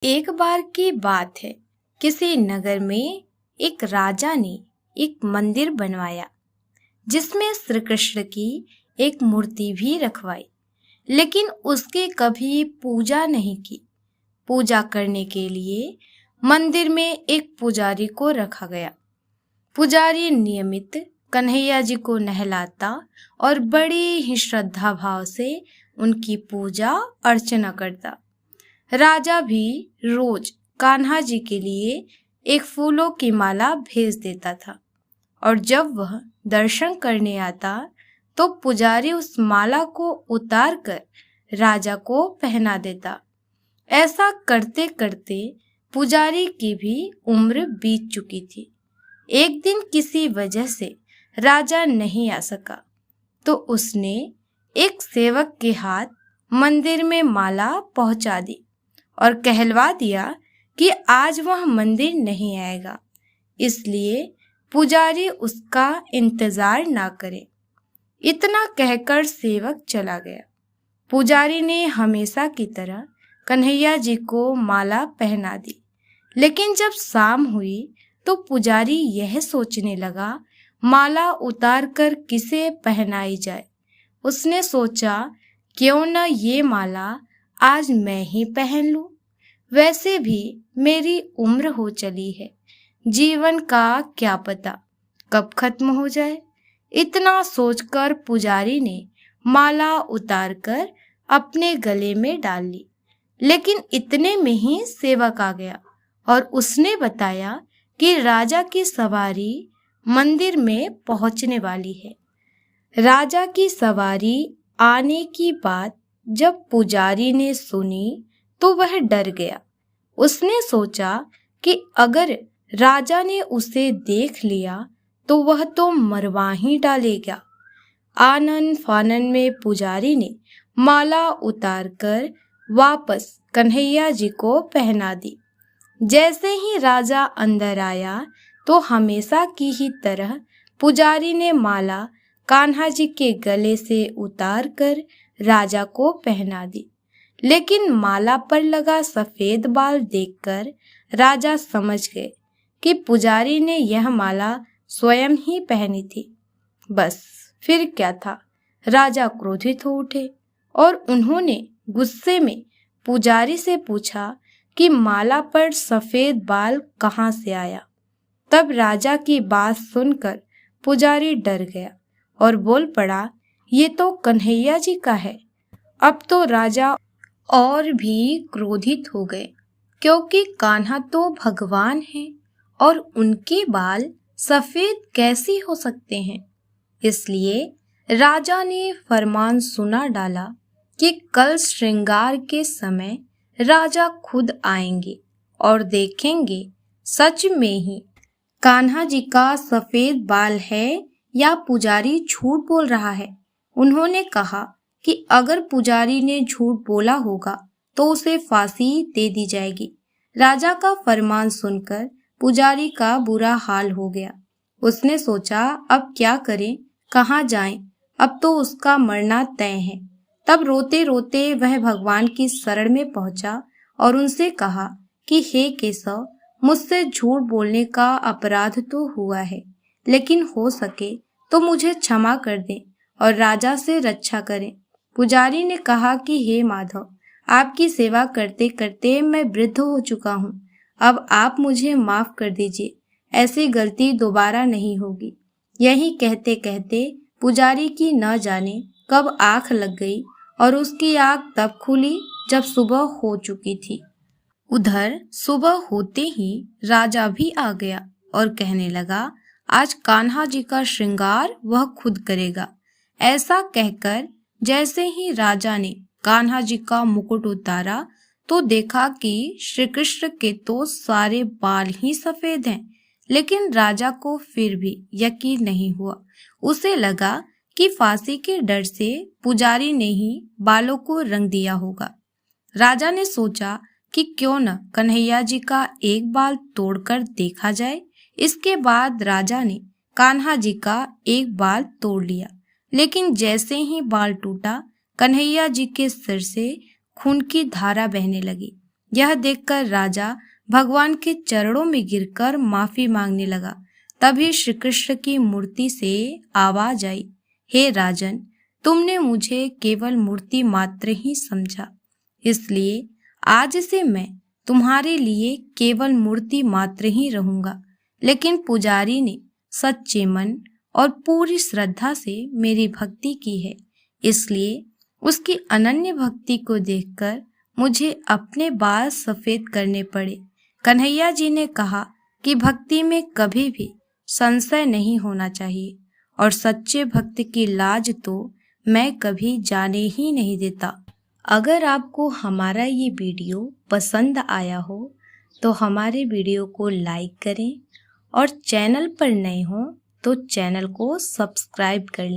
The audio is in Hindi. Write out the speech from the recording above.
एक बार की बात है। किसी नगर में एक राजा ने एक मंदिर बनवाया जिसमें श्री कृष्ण की एक मूर्ति भी रखवाई, लेकिन उसकी कभी पूजा नहीं की। पूजा करने के लिए मंदिर में एक पुजारी को रखा गया। पुजारी नियमित कन्हैया जी को नहलाता और बड़ी ही श्रद्धा भाव से उनकी पूजा अर्चना करता। राजा भी रोज कान्हा जी के लिए एक फूलों की माला भेज देता था और जब वह दर्शन करने आता तो पुजारी उस माला को उतार कर राजा को पहना देता। ऐसा करते करते पुजारी की भी उम्र बीत चुकी थी। एक दिन किसी वजह से राजा नहीं आ सका तो उसने एक सेवक के हाथ मंदिर में माला पहुंचा दी और कहलवा दिया कि आज वह मंदिर नहीं आएगा, इसलिए पुजारी उसका इंतजार ना करे। इतना कहकर सेवक चला गया। पुजारी ने हमेशा की तरह कन्हैया जी को माला पहना दी, लेकिन जब शाम हुई तो पुजारी यह सोचने लगा माला उतार कर किसे पहनाई जाए। उसने सोचा क्यों न ये माला आज मैं ही पहन लूं। वैसे भी मेरी उम्र हो चली है, जीवन का क्या पता कब खत्म हो जाए। इतना सोचकर पुजारी ने माला उतारकर अपने गले में डाल ली, लेकिन इतने में ही सेवक आ गया और उसने बताया कि राजा की सवारी मंदिर में पहुंचने वाली है। राजा की सवारी आने की बात जब पुजारी ने सुनी तो वह डर गया। उसने सोचा कि अगर राजा ने उसे देख लिया तो वह तो मरवा ही डालेगा। आनन फानन में पुजारी ने माला उतारकर वापस कन्हैया जी को पहना दी। जैसे ही राजा अंदर आया तो हमेशा की ही तरह पुजारी ने माला कान्हा जी के गले से उतारकर राजा को पहना दी, लेकिन माला पर लगा सफेद बाल देखकर राजा समझ गए कि पुजारी ने यह माला स्वयं ही पहनी थी। बस फिर क्या था, राजा क्रोधित हो उठे और उन्होंने गुस्से में पुजारी से पूछा कि माला पर सफेद बाल कहाँ से आया। तब राजा की बात सुनकर पुजारी डर गया और बोल पड़ा, ये तो कन्हैया जी का है। अब तो राजा और भी क्रोधित हो गए, क्योंकि कान्हा तो भगवान है और उनके बाल सफेद कैसे हो सकते हैं। इसलिए राजा ने फरमान सुना डाला कि कल श्रृंगार के समय राजा खुद आएंगे और देखेंगे सच में ही कान्हा जी का सफेद बाल है या पुजारी झूठ बोल रहा है। उन्होंने कहा कि अगर पुजारी ने झूठ बोला होगा तो उसे फांसी दे दी जाएगी। राजा का फरमान सुनकर पुजारी का बुरा हाल हो गया। उसने सोचा अब क्या करें, कहाँ जाएं, अब तो उसका मरना तय है। तब रोते रोते वह भगवान की शरण में पहुंचा और उनसे कहा कि हे केशव, मुझसे झूठ बोलने का अपराध तो हुआ है, लेकिन हो सके तो मुझे क्षमा कर दें और राजा से रक्षा करें। पुजारी ने कहा कि हे माधव, आपकी सेवा करते करते मैं वृद्ध हो चुका हूँ, अब आप मुझे माफ कर दीजिए, ऐसी गलती दोबारा नहीं होगी। यही कहते कहते पुजारी की न जाने कब आंख लग गई और उसकी आंख तब खुली जब सुबह हो चुकी थी। उधर सुबह होते ही राजा भी आ गया और कहने लगा, आज कान्हा जी का श्रृंगार वह खुद करेगा। ऐसा कहकर जैसे ही राजा ने कान्हा जी का मुकुट उतारा तो देखा कि श्री कृष्ण के तो सारे बाल ही सफेद हैं, लेकिन राजा को फिर भी यकीन नहीं हुआ। उसे लगा कि फांसी के डर से पुजारी ने ही बालों को रंग दिया होगा। राजा ने सोचा कि क्यों न कन्हैया जी का एक बाल तोड़कर देखा जाए। इसके बाद राजा ने कान्हा जी का एक बाल तोड़ लिया, लेकिन जैसे ही बाल टूटा कन्हैया जी के सिर से खून की धारा बहने लगी। यह देखकर राजा भगवान के चरणों में गिरकर माफी मांगने लगा। तभी श्री कृष्ण की मूर्ति से आवाज आई, हे राजन, तुमने मुझे केवल मूर्ति मात्र ही समझा, इसलिए आज से मैं तुम्हारे लिए केवल मूर्ति मात्र ही रहूंगा। लेकिन पुजारी ने सच्चे मन और पूरी श्रद्धा से मेरी भक्ति की है, इसलिए उसकी अनन्य भक्ति को देखकर मुझे अपने बाल सफेद करने पड़े। कन्हैया जी ने कहा कि भक्ति में कभी भी संशय नहीं होना चाहिए और सच्चे भक्त की लाज तो मैं कभी जाने ही नहीं देता। अगर आपको हमारा ये वीडियो पसंद आया हो तो हमारे वीडियो को लाइक करें और चैनल पर नए हो तो चैनल को सब्सक्राइब कर लें।